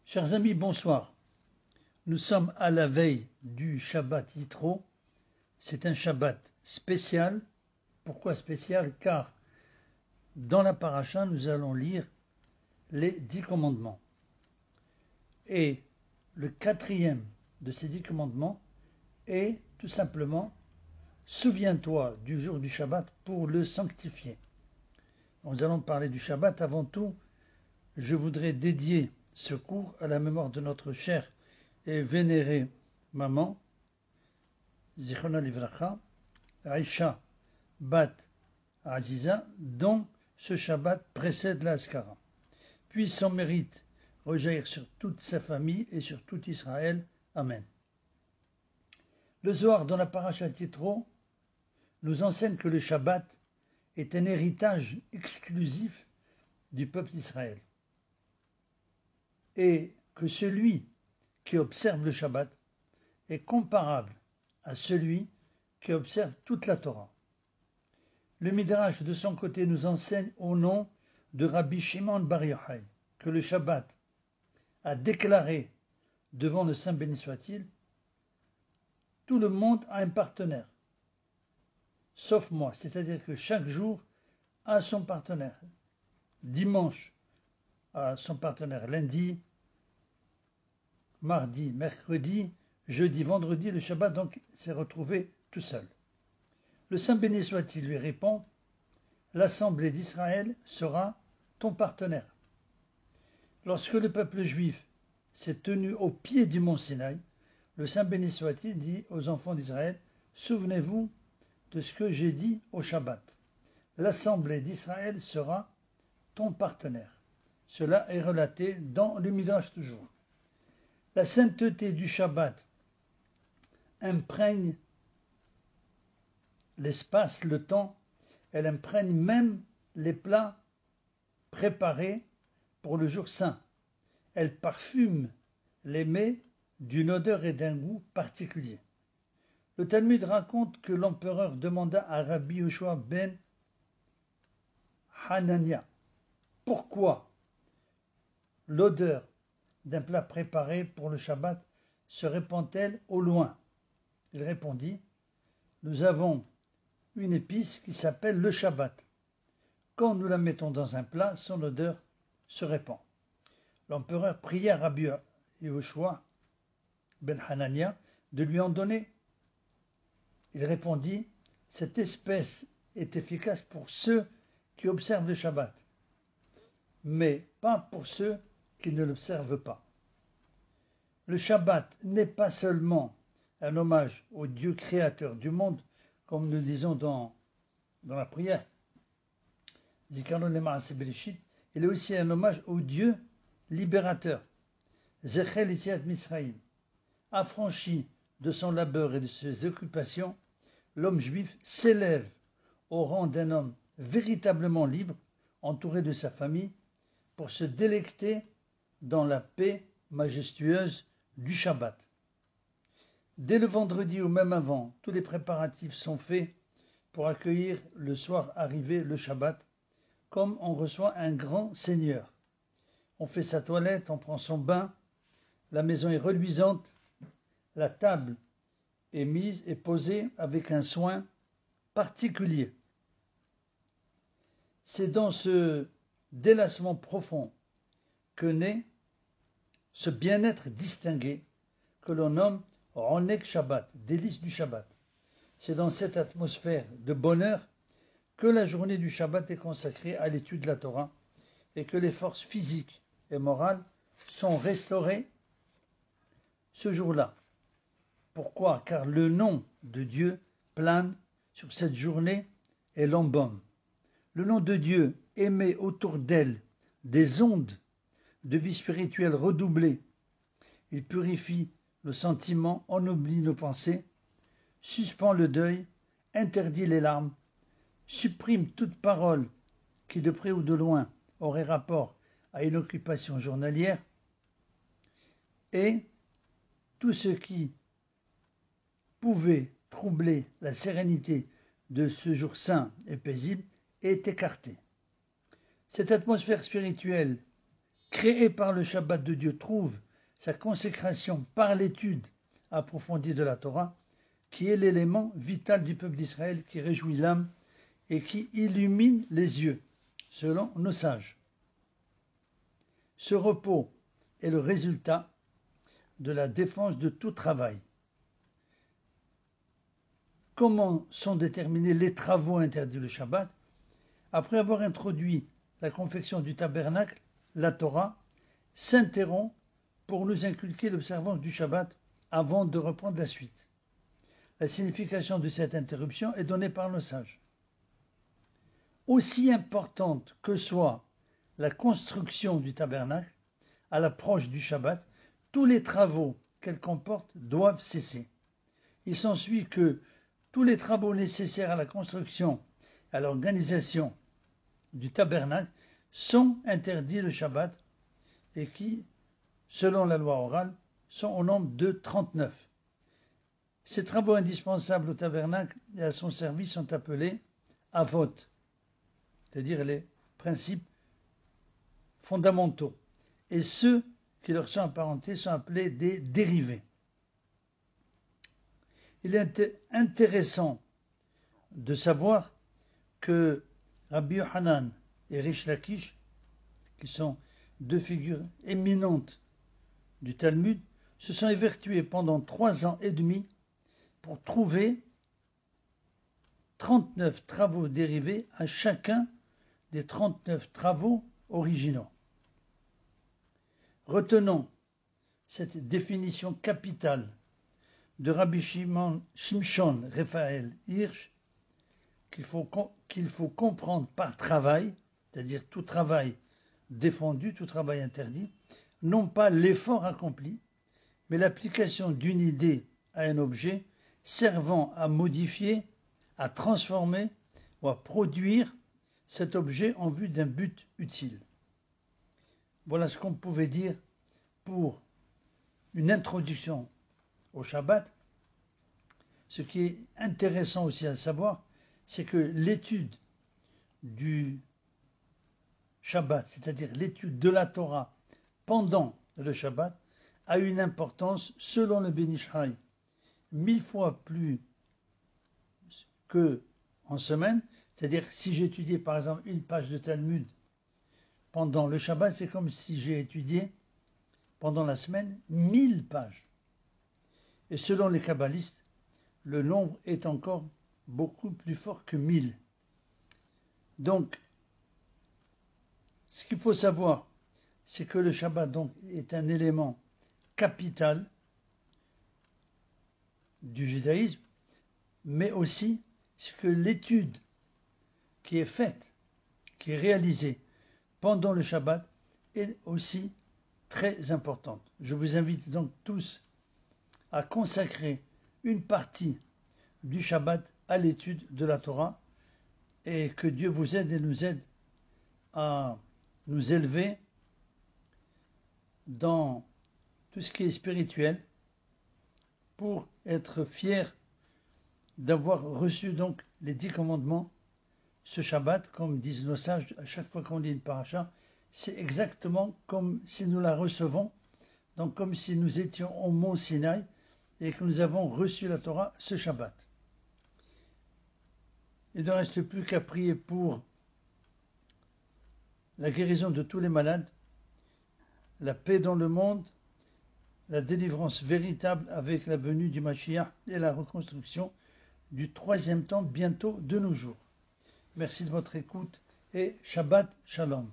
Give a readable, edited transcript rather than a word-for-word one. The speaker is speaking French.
Chers amis, bonsoir. Nous sommes à la veille du Shabbat Yitro. C'est un Shabbat spécial. Pourquoi spécial? Car dans la paracha, nous allons lire les 10 commandements. Et le quatrième de ces 10 commandements est tout simplement « Souviens-toi du jour du Shabbat pour le sanctifier ». Nous allons parler du Shabbat. Avant tout, je voudrais dédier ce cours à la mémoire de notre chère et vénérée maman, Zichona Livracha, Aïcha Bat Aziza, dont ce Shabbat précède la Haskara. Puis son mérite rejaillir sur toute sa famille et sur tout Israël. Amen. Le Zohar dans la paracha Yitro nous enseigne que le Shabbat est un héritage exclusif du peuple d'Israël et que celui qui observe le Shabbat est comparable à celui qui observe toute la Torah. Le Midrash, de son côté, nous enseigne au nom de Rabbi Shimon Bar Yochai que le Shabbat a déclaré devant le Saint béni soit-il, tout le monde a un partenaire, sauf moi, c'est-à-dire que chaque jour a son partenaire. Dimanche a son partenaire, lundi, mardi, mercredi, jeudi, vendredi, le Shabbat donc s'est retrouvé tout seul. Le Saint béni soit-il lui répond, l'assemblée d'Israël sera ton partenaire. Lorsque le peuple juif s'est tenu au pied du mont Sinaï, le Saint béni soit-il dit aux enfants d'Israël, souvenez-vous de ce que j'ai dit au Shabbat. L'assemblée d'Israël sera ton partenaire. Cela est relaté dans le Midrash toujours. La sainteté du Shabbat imprègne l'espace, le temps, elle imprègne même les plats préparés pour le jour saint. Elle parfume les mets d'une odeur et d'un goût particuliers. Le Talmud raconte que l'empereur demanda à Rabbi Yoshua ben Hanania pourquoi l'odeur d'un plat préparé pour le Shabbat se répand-elle au loin? Il répondit, nous avons une épice qui s'appelle le Shabbat. Quand nous la mettons dans un plat, son odeur se répand. L'empereur pria Rabbi Yoshua ben Hanania de lui en donner. Il répondit, cette espèce est efficace pour ceux qui observent le Shabbat, mais pas pour ceux qui ne l'observent pas. Le Shabbat n'est pas seulement un hommage au Dieu créateur du monde, comme nous disons dans la prière, Zikaron le Maaseh Bereshit, il est aussi un hommage au Dieu libérateur, Zechel Yetziat Misraïm. Affranchi de son labeur et de ses occupations, l'homme juif s'élève au rang d'un homme véritablement libre, entouré de sa famille, pour se délecter dans la paix majestueuse du Shabbat. Dès le vendredi ou même avant, tous les préparatifs sont faits pour accueillir le soir arrivé le Shabbat, comme on reçoit un grand seigneur. On fait sa toilette, on prend son bain, la maison est reluisante, la table est mise et posée avec un soin particulier. C'est dans ce délassement profond que naît ce bien-être distingué que l'on nomme Ronek Shabbat, délice du Shabbat. C'est dans cette atmosphère de bonheur que la journée du Shabbat est consacrée à l'étude de la Torah et que les forces physiques et morales sont restaurées ce jour-là. Pourquoi? Car le nom de Dieu plane sur cette journée et l'embaume. Le nom de Dieu émet autour d'elle des ondes de vie spirituelle redoublées. Il purifie nos sentiments, ennoblit nos pensées, suspend le deuil, interdit les larmes, supprime toute parole qui de près ou de loin aurait rapport à une occupation journalière, et tout ce qui pouvait troubler la sérénité de ce jour saint et paisible est écarté. Cette atmosphère spirituelle créé par le Shabbat de Dieu, trouve sa consécration par l'étude approfondie de la Torah, qui est l'élément vital du peuple d'Israël, qui réjouit l'âme et qui illumine les yeux, selon nos sages. Ce repos est le résultat de la défense de tout travail. Comment sont déterminés les travaux interdits le Shabbat? Après avoir introduit la confection du tabernacle, la Torah s'interrompt pour nous inculquer l'observance du Shabbat avant de reprendre la suite. La signification de cette interruption est donnée par nos sages. Aussi importante que soit la construction du tabernacle, à l'approche du Shabbat, tous les travaux qu'elle comporte doivent cesser. Il s'ensuit que tous les travaux nécessaires à la construction et à l'organisation du tabernacle sont interdits le Shabbat et qui, selon la loi orale, sont au nombre de 39. Ces travaux indispensables au tabernacle et à son service sont appelés avot, c'est-à-dire les principes fondamentaux, et ceux qui leur sont apparentés sont appelés des dérivés. Il est intéressant de savoir que Rabbi Yohanan et Rish Lakish, qui sont deux figures éminentes du Talmud, se sont évertués pendant 3 ans et demi pour trouver 39 travaux dérivés à chacun des 39 travaux originaux. Retenons cette définition capitale de Rabbi Shimshon Raphaël Hirsch, qu'il faut comprendre par travail, c'est-à-dire tout travail défendu, tout travail interdit, non pas l'effort accompli, mais l'application d'une idée à un objet servant à modifier, à transformer ou à produire cet objet en vue d'un but utile. Voilà ce qu'on pouvait dire pour une introduction au Shabbat. Ce qui est intéressant aussi à savoir, c'est que l'étude du Shabbat, c'est-à-dire l'étude de la Torah pendant le Shabbat, a une importance, selon le Ben Ish Chai, 1000 fois plus qu'en semaine. C'est-à-dire, si j'étudiais par exemple une page de Talmud pendant le Shabbat, c'est comme si j'ai étudié pendant la semaine 1000 pages. Et selon les kabbalistes, le nombre est encore beaucoup plus fort que 1000. Donc, ce qu'il faut savoir, c'est que le Shabbat donc, est un élément capital du judaïsme, mais aussi que l'étude qui est faite, qui est réalisée pendant le Shabbat, est aussi très importante. Je vous invite donc tous à consacrer une partie du Shabbat à l'étude de la Torah, et que Dieu vous aide et nous aide à nous élever dans tout ce qui est spirituel pour être fiers d'avoir reçu donc les 10 commandements. Ce Shabbat, comme disent nos sages, à chaque fois qu'on lit une paracha, c'est exactement comme si nous la recevons, donc comme si nous étions au mont Sinaï et que nous avons reçu la Torah ce Shabbat. Il ne reste plus qu'à prier pour la guérison de tous les malades, la paix dans le monde, la délivrance véritable avec la venue du Mashiach et la reconstruction du 3e temple bientôt de nos jours. Merci de votre écoute et Shabbat Shalom.